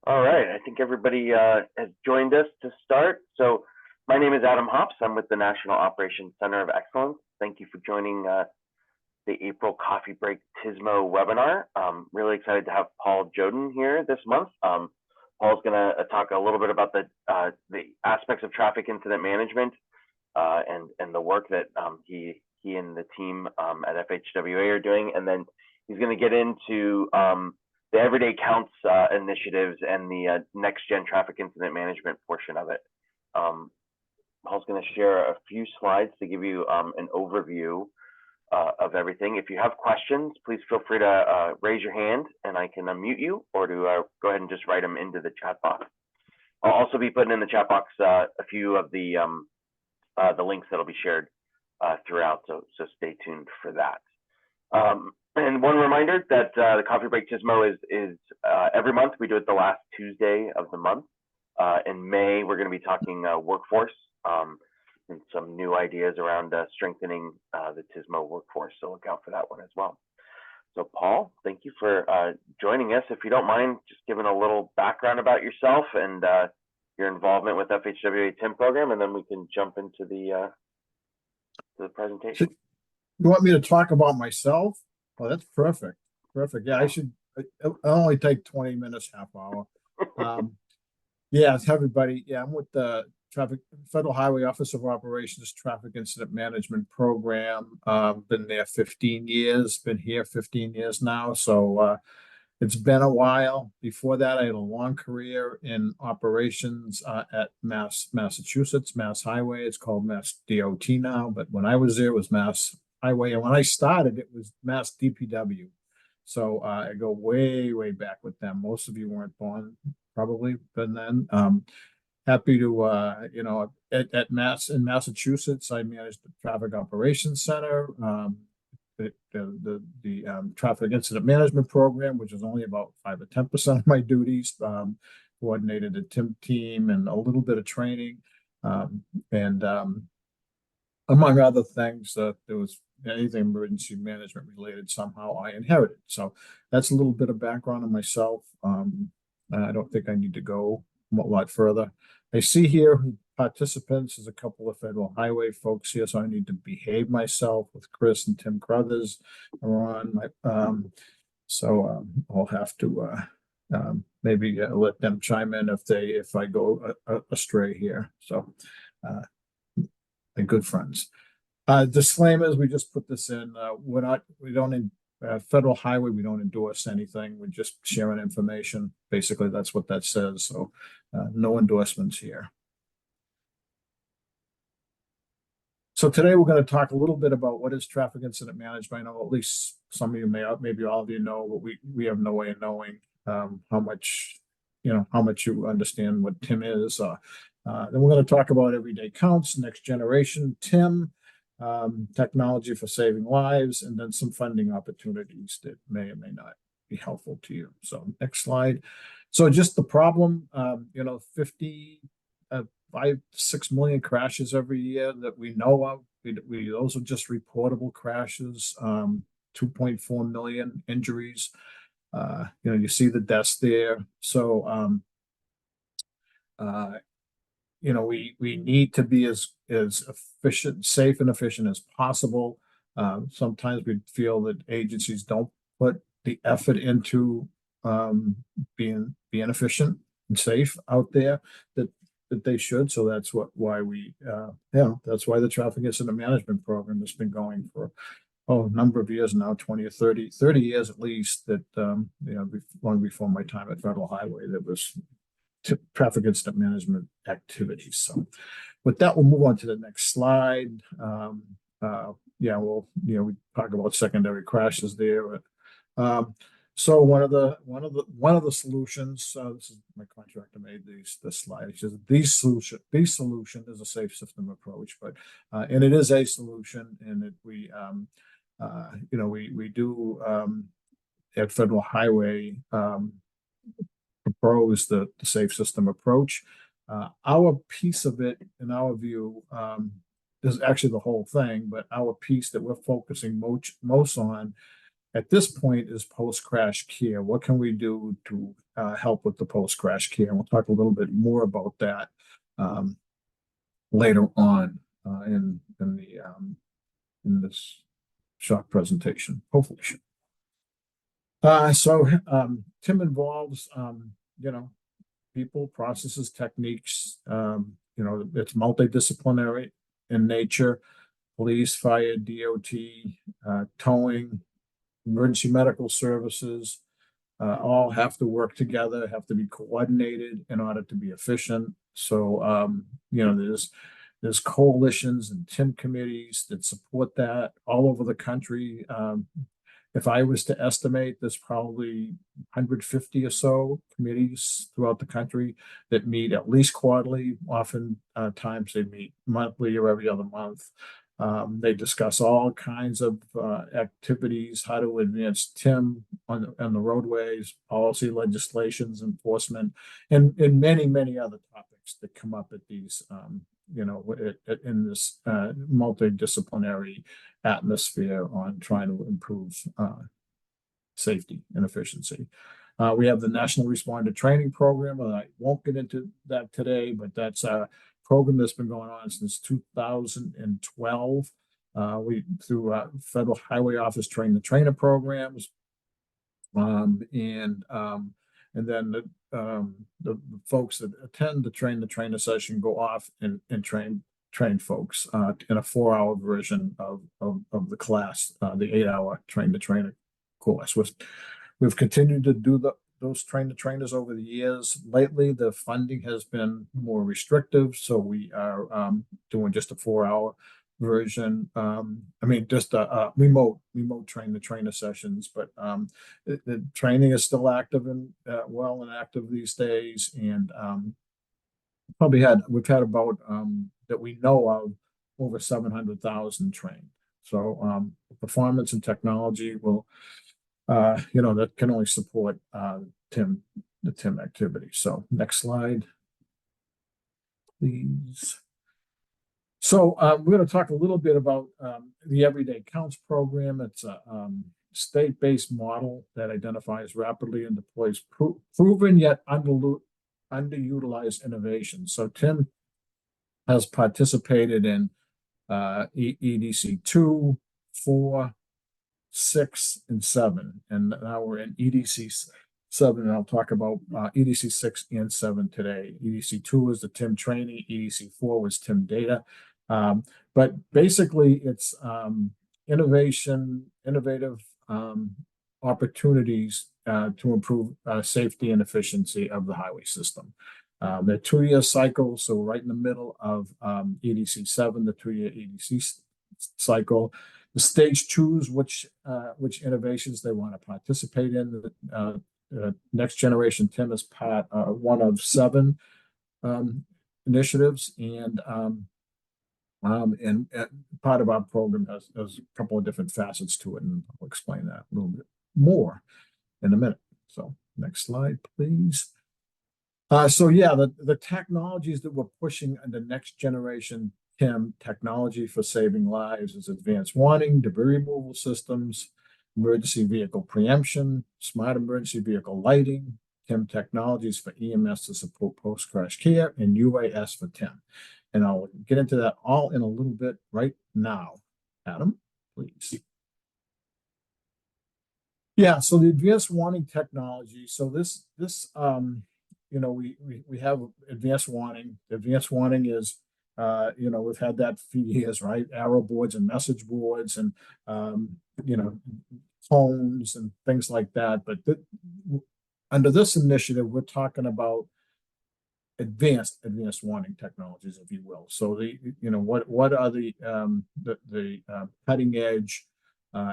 All right, I think everybody has joined us to start. So, my name is Adam Hops. I'm with the National Operations Center of Excellence. Thank you for joining the April Coffee Break TSMO webinar. Really excited to have Paul Jodoin here this month. Paul's going to talk a little bit about the aspects of traffic incident management and the work that he and the team at FHWA are doing, and then he's going to get into the Everyday Counts initiatives and the next gen traffic incident management portion of it. Paul's going to share a few slides to give you an overview of everything. If you have questions, please feel free to raise your hand and I can unmute you, or to go ahead and just write them into the chat box. I'll also be putting in the chat box a few of the links that'll be shared throughout, so stay tuned for that. And one reminder that the Coffee Break TSMO is every month. We do it the last Tuesday of the month. In May, we're going to be talking workforce and some new ideas around strengthening the TSMO workforce. So look out for that one as well. So Paul, thank you for joining us. If you don't mind, just giving a little background about yourself and your involvement with FHWA TIM program, and then we can jump into the presentation. You want me to talk about myself? Oh, that's perfect. Perfect. Yeah, I'll only take 20 minutes, half hour. Yeah, everybody. Yeah, I'm with the Federal Highway Office of Operations Traffic Incident Management Program. Been there 15 years, been here 15 years now. So it's been a while. Before that, I had a long career in operations at Massachusetts, Mass Highway. It's called Mass DOT now, but when I was there, it was Mass Highway. And when I started, it was Mass DPW. So I go way, way back with them. Most of you weren't born probably, but then happy to, at in Massachusetts, I managed the Traffic Operations Center, the Traffic Incident Management Program, which is only about 5 or 10% of my duties, coordinated a TIM team and a little bit of training. And among other things, there was anything emergency management related somehow I inherited. So that's a little bit of background on myself. I don't think I need to go a lot further. I see here participants, there's a couple of Federal Highway folks here, so I need to behave myself with Chris and Tim Crothers are on. I'll have to maybe let them chime in if I go astray here. So they're good friends. Disclaimers, we just put this in. We don't Federal Highway, we don't endorse anything. We're just sharing information. Basically, that's what that says. So no endorsements here. So today we're going to talk a little bit about what is traffic incident management. I know at least some of you maybe all of you know, but we have no way of knowing how much you understand what TIM is. Then we're going to talk about everyday counts, next generation TIM, technology for saving lives, and then some funding opportunities that may or may not be helpful to you. So next slide. So just the problem, 5-6 million crashes every year that we know of. Those are just reportable crashes. 2.4 million injuries. You see the deaths there. So we need to be as efficient, safe and efficient as possible. Sometimes we feel that agencies don't put the effort into being efficient and safe out there that they should. So that's why that's why the Traffic Incident Management Program has been going for a number of years now, 20 or 30 years at least. That long before my time at Federal Highway, there was traffic incident management activities. So with that, we'll move on to the next slide. We talk about secondary crashes there. So one of the solutions, this is my contractor made this slide. It says the solution is a safe system approach, but and it is a solution, and that we do at Federal Highway propose the safe system approach. Our piece of it, in our view, is actually the whole thing, but our piece that we're focusing most on at this point is post-crash care. What can we do to help with the post-crash care? And we'll talk a little bit more about that later on in this short presentation, hopefully. TIM involves people, processes, techniques. It's multidisciplinary in nature. Police, fire, DOT, towing, emergency medical services, all have to work together, have to be coordinated in order to be efficient. So, there's coalitions and TIM committees that support that all over the country. If I was to estimate, there's probably 150 or so committees throughout the country that meet at least quarterly. Often times they meet monthly or every other month. They discuss all kinds of activities, how to advance TIM on the roadways, policy, legislations, enforcement, and many, many other topics that come up at these, in this multidisciplinary atmosphere on trying to improve safety and efficiency. We have the National Responder Training Program. I won't get into that today, but that's a program that's been going on since 2012. We through Federal Highway Office Train the Trainer programs, and then the folks that attend the Train the Trainer session go off and train folks in a 4-hour version of the class, the 8-hour Train the Trainer course. We've continued to do those Train the Trainers over the years. Lately, the funding has been more restrictive, so we are doing just a 4-hour version. Just a remote Train the Trainer sessions, but the training is still active and well and active these days. And we've had about that we know of over 700,000 trained. So performance and technology will that can only support the TIM activity. So next slide, please. So we're going to talk a little bit about the Everyday Counts program. It's a state-based model that identifies rapidly and deploys proven yet underutilized innovations. So TIM has participated in EDC 2, 4, 6, and 7, and now we're in EDC 7, and I'll talk about EDC 6 and 7 today. EDC 2 is the TIM training, EDC 4 was TIM data. But basically, it's innovative opportunities to improve safety and efficiency of the highway system. They're 2-year cycles, so right in the middle of EDC 7, the 2-year EDC cycle. The stage choose which innovations they want to participate in. The next generation TIM is part one of 7 initiatives, and part of our program has a couple of different facets to it, and I'll explain that a little bit more in a minute. So next slide, please. The technologies that we're pushing in the next generation TIM technology for saving lives is advanced warning, debris removal systems, emergency vehicle preemption, smart emergency vehicle lighting, TIM technologies for EMS to support post-crash care, and UAS for TIM. And I'll get into that all in a little bit right now. Adam, please. Yeah, so the advanced warning technology. So this we have advanced warning. Advanced warning is we've had that for years, right? Arrow boards and message boards and phones and things like that. But under this initiative, we're talking about advanced warning technologies, if you will. So what are the cutting edge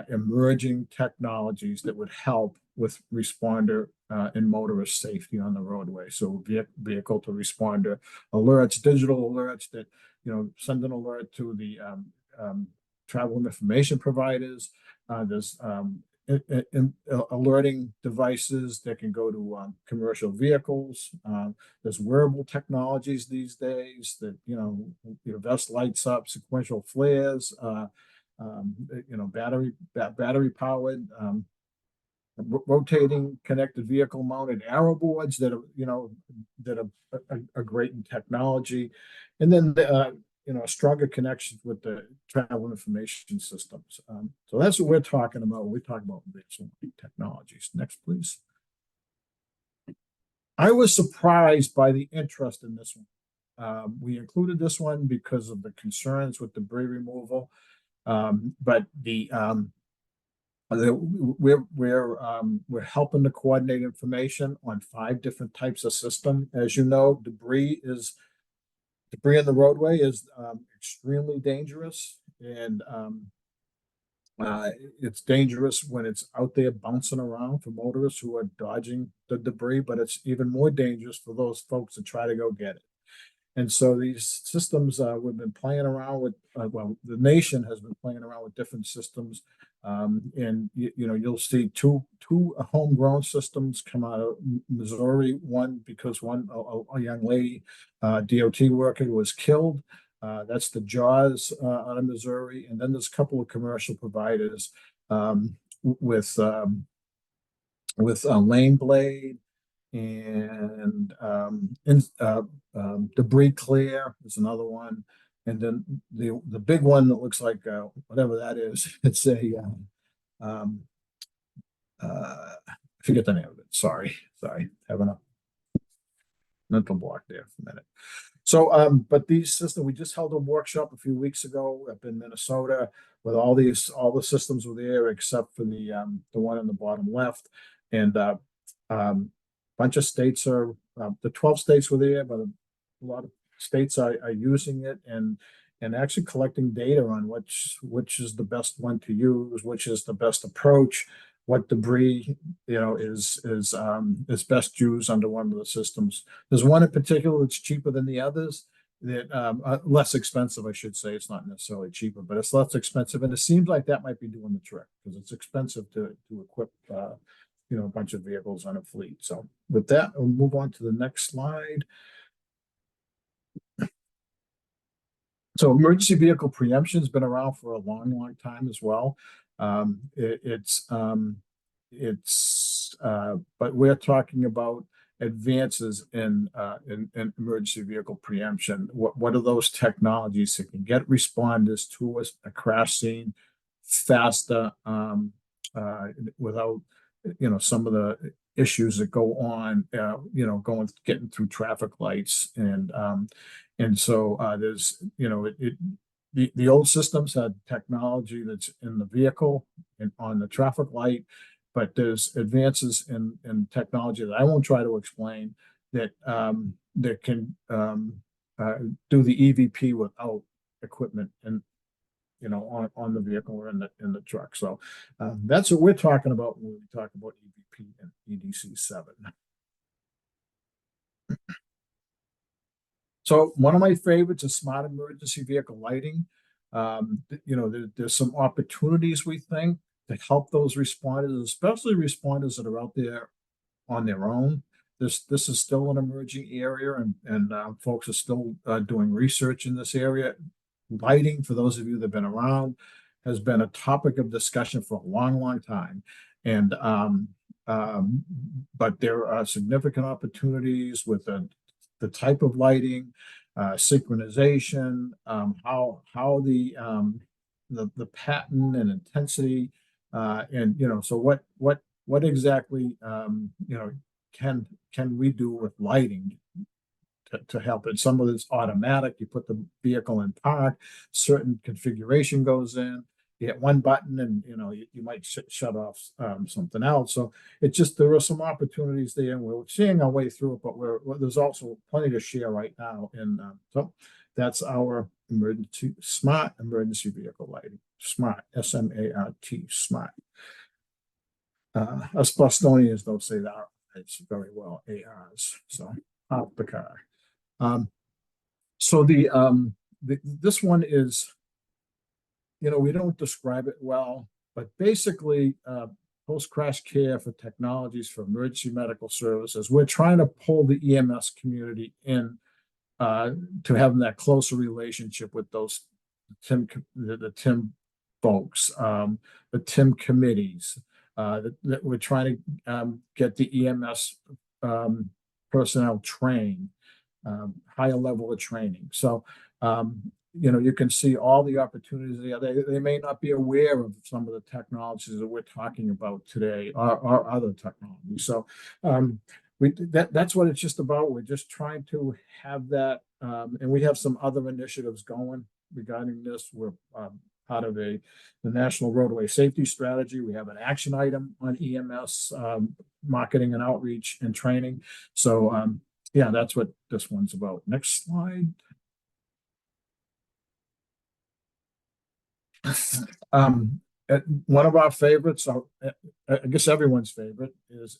emerging technologies that would help with responder and motorist safety on the roadway? So vehicle to responder alerts, digital alerts that send an alert to the travel information providers. There's alerting devices that can go to commercial vehicles. There's wearable technologies these days that your vest lights up, sequential flares. battery powered, rotating connected vehicle mounted arrow boards that are, are great in technology. And then, stronger connections with the travel information systems. So that's what we're talking about when we talk about technologies. Next, please. I was surprised by the interest in this one. We included this one because of the concerns with debris removal, but we're helping to coordinate information on 5 different types of system. As you know, debris in the roadway is extremely dangerous, and it's dangerous when it's out there bouncing around for motorists who are dodging the debris, but it's even more dangerous for those folks that try to go get it. And so these systems, we've been playing around with, the nation has been playing around with different systems. And you'll see two homegrown systems come out of Missouri. One because a young lady, DOT worker, was killed. That's the JAWS out of Missouri. And then there's a couple of commercial providers with Lane Blade and Debris Clear is another one. And then the big one that looks like whatever that is, it's I forget the name of it. Sorry, having a mental block there for a minute. So, but these systems, we just held a workshop a few weeks ago up in Minnesota with all the systems were there except for the one in the bottom left, and bunch of states are the 12 states were there, but a lot of states are using it and actually collecting data on which is the best one to use, which is the best approach, what debris is best used under one of the systems. There's one in particular that's cheaper than the others, that less expensive, I should say. It's not necessarily cheaper, but it's less expensive, and it seems like that might be doing the trick because it's expensive to equip a bunch of vehicles on a fleet. So with that, we'll move on to the next slide. So emergency vehicle preemption has been around for a long time as well. But we're talking about advances in emergency vehicle preemption. What are those technologies that can get responders to a crash scene faster, without some of the issues that go on, getting through traffic lights, and so there's the old systems had technology that's in the vehicle and on the traffic light, but there's advances in technology that I won't try to explain that can do the EVP without equipment and on the vehicle or in the truck. So that's what we're talking about when we talk about EVP and EDC 7. So one of my favorites is smart emergency vehicle lighting. There's some opportunities, we think, to help those responders, especially responders that are out there on their own. This is still an emerging area, and folks are still doing research in this area. Lighting, for those of you that have been around, has been a topic of discussion for a long time. And but there are significant opportunities with the type of lighting, synchronization, how the pattern and intensity, and so what exactly can we do with lighting to help it? Some of it's automatic. You put the vehicle in park, certain configuration goes in. You hit one button, and you might shut off something else. So there are some opportunities there, and we're seeing our way through it. But there's also plenty to share right now. And so that's our smart emergency vehicle lighting. Smart, SMART, smart. Us Bostonians don't say that it's very well, ARs. So off the car. So this one is, we don't describe it well, but basically post-crash care for technologies for emergency medical services. We're trying to pull the EMS community in to having that closer relationship with those the TIM folks, the TIM committees, that we're trying to get the EMS personnel trained, higher level of training. So, you can see all the opportunities there. They may not be aware of some of the technologies that we're talking about today, or other technologies. So, that's what it's just about. We're just trying to have that, and we have some other initiatives going regarding this. We're part of the National Roadway Safety Strategy. We have an action item on EMS marketing and outreach and training. So, yeah, that's what this one's about. Next slide. One of our favorites, I guess everyone's favorite, is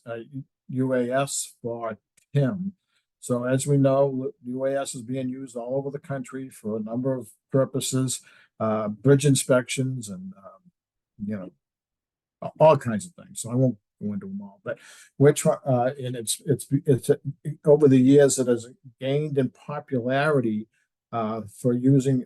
UAS for TIM. So as we know, UAS is being used all over the country for a number of purposes, bridge inspections and, all kinds of things. So I won't go into them all, but we're trying, and it's over the years it has gained in popularity for using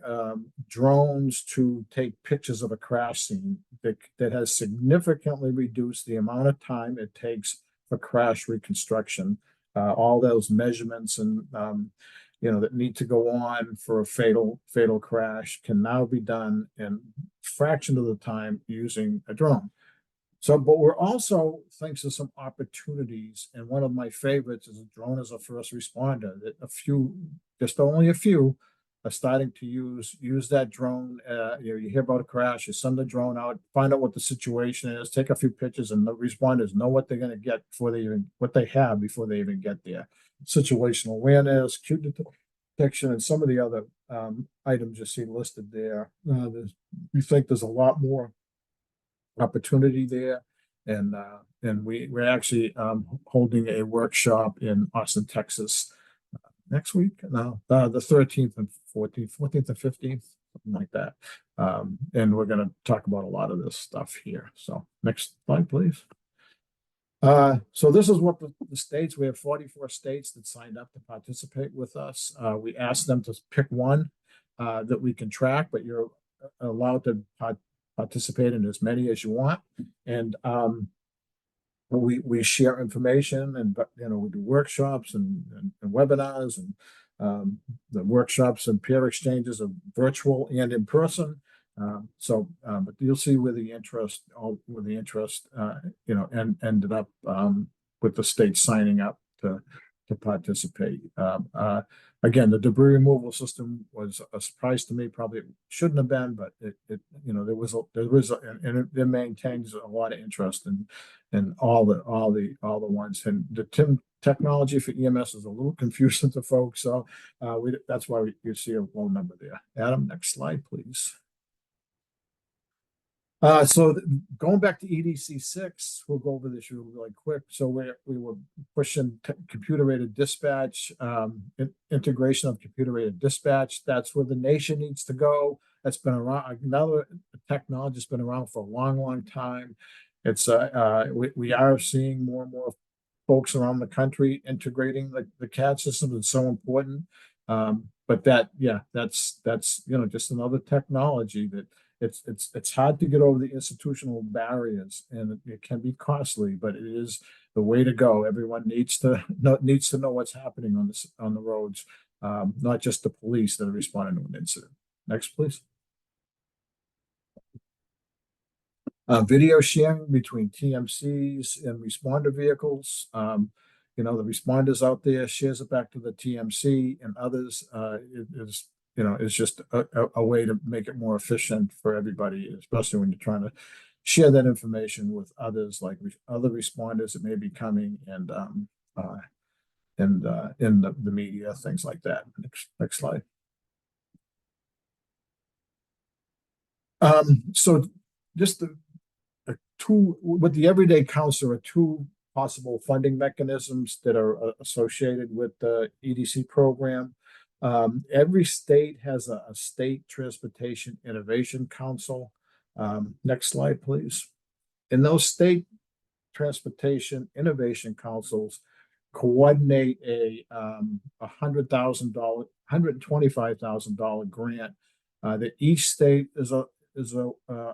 drones to take pictures of a crash scene that has significantly reduced the amount of time it takes for crash reconstruction. All those measurements and that need to go on for a fatal crash can now be done in a fraction of the time using a drone. So, but we're also, thanks to some opportunities, and one of my favorites is a drone as a first responder. That just only a few, are starting to use that drone. You hear about a crash, you send the drone out, find out what the situation is, take a few pictures, and the responders know what they're going to get before they even get there. Situational awareness, cue detection, and some of the other items you see listed there. We think there's a lot more opportunity there, and we're actually holding a workshop in Austin, Texas, next week. No, the 13th and 14th and 15th, something like that. And we're going to talk about a lot of this stuff here. So next slide, please. So this is what the states, we have 44 states that signed up to participate with us. We asked them to pick one that we can track, but you're allowed to participate in as many as you want. And we share information, and we do workshops and webinars, and the workshops and peer exchanges are virtual and in person. But you'll see where the interest ended up with the state signing up to participate. Again, the debris removal system was a surprise to me. Probably shouldn't have been, but it maintains a lot of interest in all the ones. And the TIM technology for EMS is a little confusing to folks, so that's why you see a low number there. Adam, next slide, please. So going back to EDC 6, we'll go over this really quick. So we were pushing computer-aided dispatch, integration of computer-aided dispatch. That's where the nation needs to go. That's been around. Another technology has been around for a long, long time. It's we are seeing more and more folks around the country integrating the CAD system. It's so important. But that's just another technology that. It's hard to get over the institutional barriers, and it can be costly, but it is the way to go. Everyone needs to know what's happening on the roads, not just the police that are responding to an incident. Next, please. Video sharing between TMCs and responder vehicles. The responders out there shares it back to the TMC and others. Is just a way to make it more efficient for everybody, especially when you're trying to share that information with others, like other responders that may be coming, and in the media, things like that. Next slide. So just with the everyday counts, are two possible funding mechanisms that are associated with the EDC program. Every state has a state transportation innovation council. Next slide, please. And those state transportation innovation councils coordinate a $125,000 grant that each state is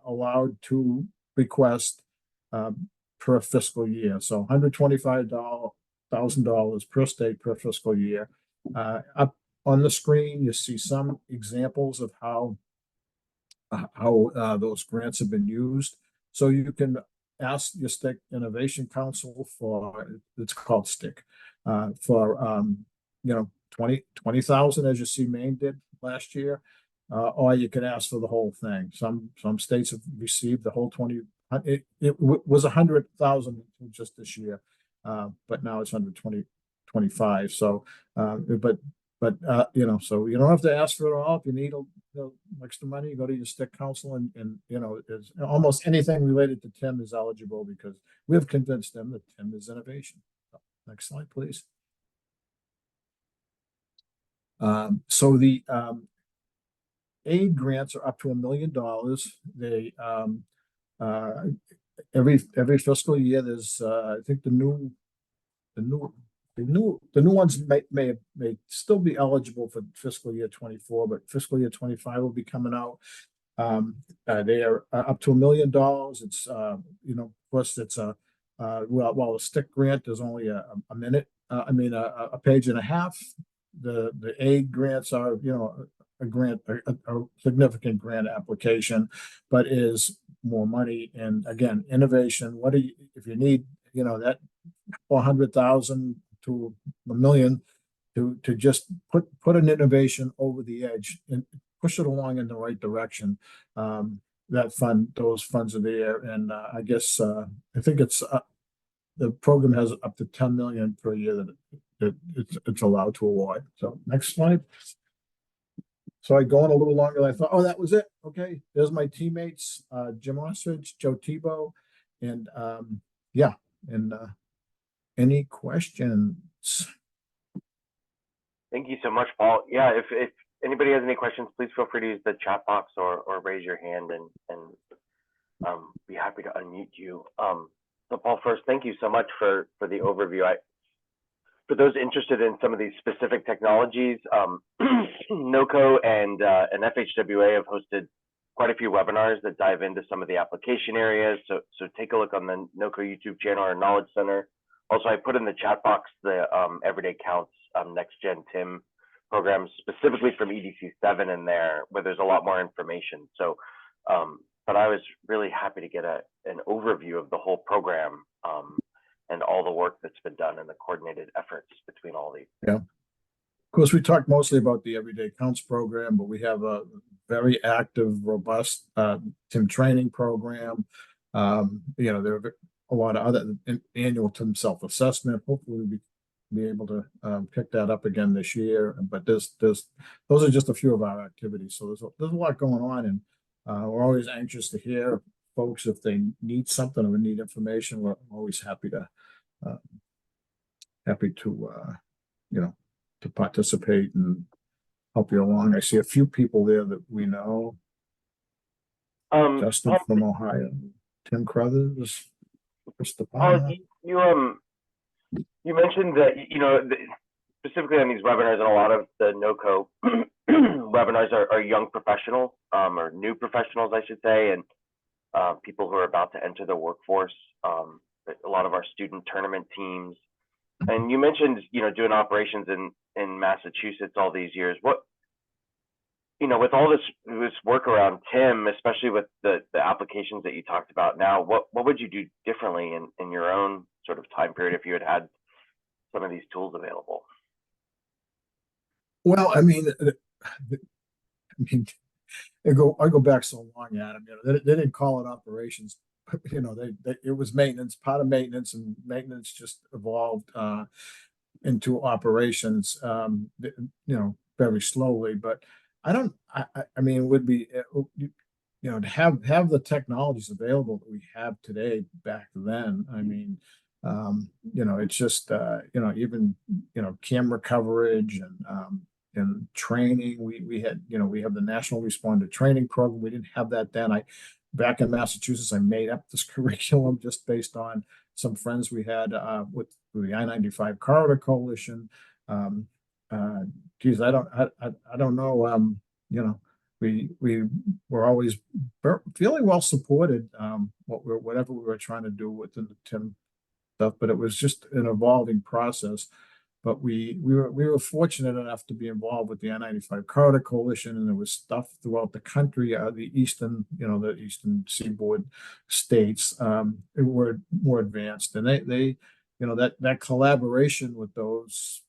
allowed to request per fiscal year. So $125,000 per state per fiscal year. Up on the screen, you see some examples of how those grants have been used. So you can ask your Stick Innovation Council for, it's called Stick, for 20,000, as you see Maine did last year, or you can ask for the whole thing. Some states have received the whole 20. It was 100,000 just this year, but now it's under 25. So, but so you don't have to ask for it all. If you need extra money, you go to your Stick Council, and it's almost anything related to TIM is eligible, because we have convinced them that TIM is innovation. Next slide, please. So the aid grants are up to $1 million. They every fiscal year there's I think the new ones may still be eligible for fiscal year 24, but fiscal year 25 will be coming out. They are up to $1 million. It's plus it's while a Stick grant is only a minute, a page and a half. The aid grants are a significant grant application, but is more money. And again, innovation. What do you, if you need that 400,000 to $1 million to just put an innovation over the edge and push it along in the right direction? Those funds are there, and I guess I think it's the program has up to 10 million per year that it's allowed to award. So next slide. So I go on a little longer than I thought. Oh, that was it. Okay, there's my teammates, Jim Ostrich, Joe Tebow, and any questions? Thank you so much, Paul. Yeah, if anybody has any questions, please feel free to use the chat box or raise your hand, and be happy to unmute you. So Paul, first, thank you so much for the overview. For those interested in some of these specific technologies, NOCoE and FHWA have hosted quite a few webinars that dive into some of the application areas. So take a look on the NOCoE YouTube channel or Knowledge Center. Also, I put in the chat box the Everyday Counts Next Gen TIM program, specifically from EDC 7 in there, where there's a lot more information. So, but I was really happy to get an overview of the whole program and all the work that's been done and the coordinated efforts between all these. Yeah. Of course, we talked mostly about the Everyday Counts program, but we have a very active, robust TIM training program. There are a lot of other annual TIM self-assessment. Hopefully we'll be able to pick that up again this year. But those are just a few of our activities. So there's a lot going on, and we're always anxious to hear folks if they need something or need information. We're always happy to participate and help you along. I see a few people there that we know. Justin from Ohio, Tim Crothers, Paul, you mentioned that specifically on these webinars, and a lot of the NOCoE webinars are young professionals, or new professionals, I should say, and people who are about to enter the workforce. A lot of our student tournament teams, and you mentioned doing operations in Massachusetts all these years. What with all this work around TIM, especially with the applications that you talked about now, what would you do differently in your own sort of time period if you had some of these tools available? Well, I go back so long, Adam. They didn't call it operations. It was maintenance, part of maintenance, and maintenance just evolved into operations. Very slowly, but it would be to have the technologies available that we have today back then. It's just even camera coverage and training. We have the National Responder Training Program. We didn't have that then. Back in Massachusetts, I made up this curriculum just based on some friends we had with the I-95 Corridor Coalition. I don't know. we were always feeling well supported, whatever we were trying to do within the TIM stuff, but it was just an evolving process. But we were fortunate enough to be involved with the I-95 Corridor Coalition, and there was stuff throughout the country, the eastern seaboard states, were more advanced, and they that collaboration with those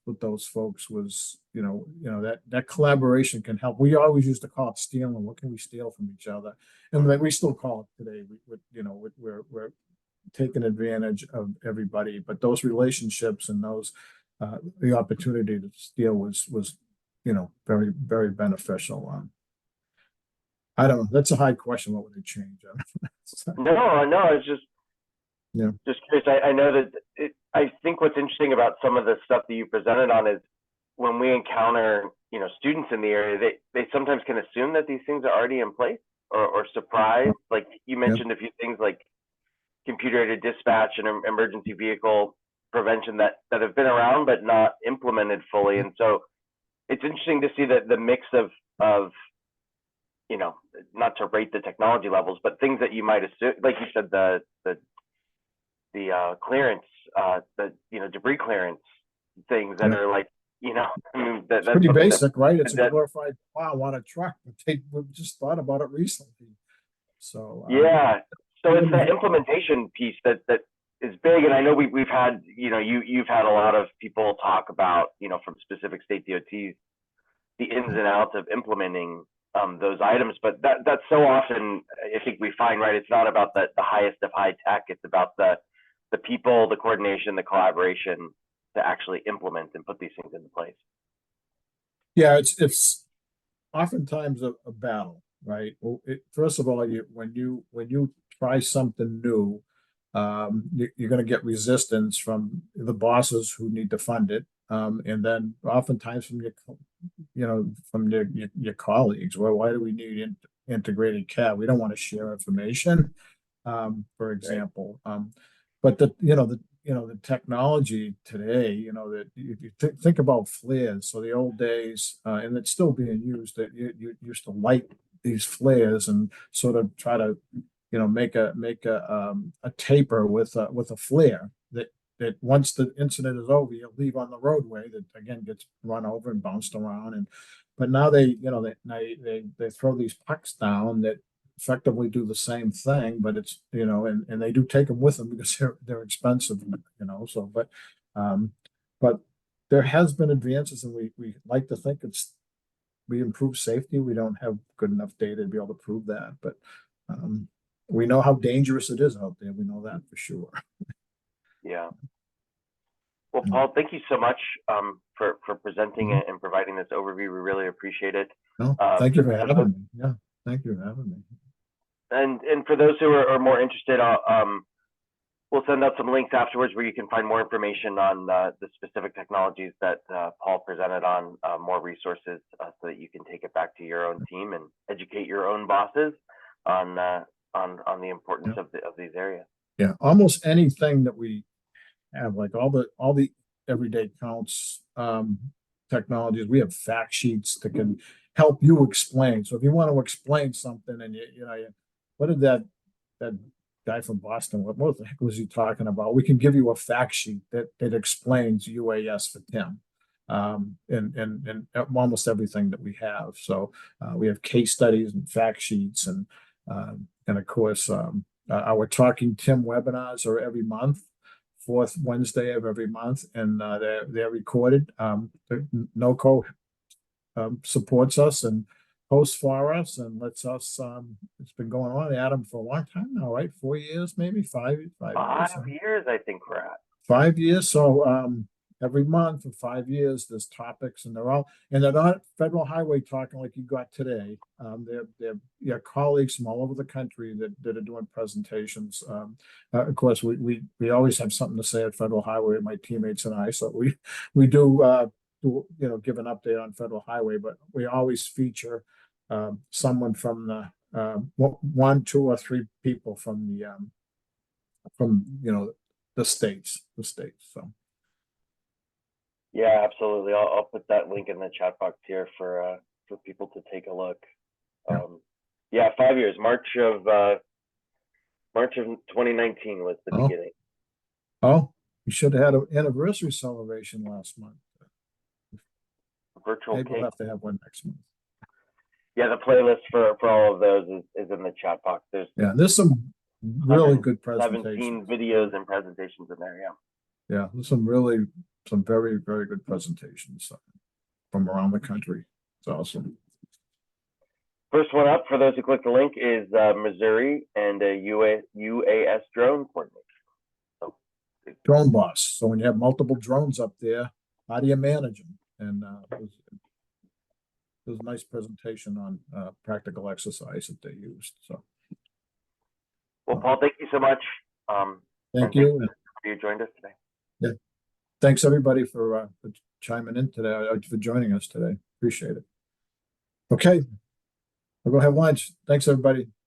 folks was, that collaboration can help. We always used to call it stealing. What can we steal from each other? And we still call it today. We're taking advantage of everybody, but those relationships and those the opportunity to steal was very, very beneficial. I don't know. That's a hard question. What would they change? No, it's Yeah. just curious. I know that I think what's interesting about some of the stuff that you presented on is when we encounter, students in the area, they sometimes can assume that these things are already in place, or surprised. Like you mentioned a few things like computer-aided dispatch and emergency vehicle prevention that have been around but not implemented fully. And so it's interesting to see that the mix of not to rate the technology levels, but things that you might assume, like you said, the clearance, debris clearance things that are like, I mean, It's pretty basic, right? It's a glorified plow on a truck, but we just thought about it recently. So yeah, so it's that implementation piece that is big. And I know we've had, you've had a lot of people talk about, from specific state DOTs, the ins and outs of implementing those items. But that's so often, I think we find, right, it's not about the highest of high tech. It's about the people, the coordination, the collaboration to actually implement and put these things into place. Yeah, it's oftentimes a battle, right? Well, first of all, when you try something new, you're going to get resistance from the bosses who need to fund it, and then oftentimes from your colleagues. Well, why do we need integrated CAD? We don't want to share information, for example. But the technology today, that if you think about flares, so the old days, and it's still being used, that you used to light these flares and sort of try to make a taper with a flare that once the incident is over, you leave on the roadway that again gets run over and bounced around. But now they throw these pucks down that effectively do the same thing, but it's and they do take them with them because they're expensive, so but there has been advances, and we like to think we improve safety. We don't have good enough data to be able to prove that, but we know how dangerous it is out there. We know that for sure. Yeah. Well, Paul, thank you so much for presenting it and providing this overview. We really appreciate it. No, thank you for having me. Yeah, thank you for having me. And for those who are more interested, we'll send out some links afterwards where you can find more information on the specific technologies that Paul presented on, more resources so that you can take it back to your own team and educate your own bosses on the importance of these areas. Yeah, almost anything that we have, like all the everyday counts technologies, we have fact sheets that can help you explain. So if you want to explain something and what did that guy from Boston, what the heck was he talking about? We can give you a fact sheet that explains UAS for TIM, and almost everything that we have. So we have case studies and fact sheets, and of course our Talking TIM webinars are every month, fourth Wednesday of every month, and they're recorded. NOCoE supports us and hosts for us and lets us. It's been going on, Adam, for a long time now, right? 4 years, maybe five years. 5 years, I think we're at. 5 years. So every month for 5 years, there's topics, and they're not federal highway talking like you got today. They're colleagues from all over the country that are doing presentations. Of course, we always have something to say at federal highway, my teammates and I. So we do give an update on federal highway, but we always feature someone from the one, two, or three people from the states. So. Yeah, absolutely. I'll put that link in the chat box here for people to take a look. Yeah. Yeah, 5 years. March of 2019 was the Oh. beginning. Oh, we should have had an anniversary celebration last month. Virtual Maybe we'll cake. have to have one next month. Yeah, the playlist for all of those is in the chat box. There's There's some really good 17 presentations. videos and presentations in there. Yeah, there's some very, very good presentations from around the country. It's awesome. First one up for those who click the link is Missouri and a UAS drone coordinator. So, Drone boss. So when you have multiple drones up there, how do you manage them? And it was a nice presentation on practical exercise that they used. So, well, Paul, thank you so much. thank you. You joined us today. Yeah, thanks everybody for chiming in today, for joining us today. Appreciate it. Okay, we'll go have lunch. Thanks everybody.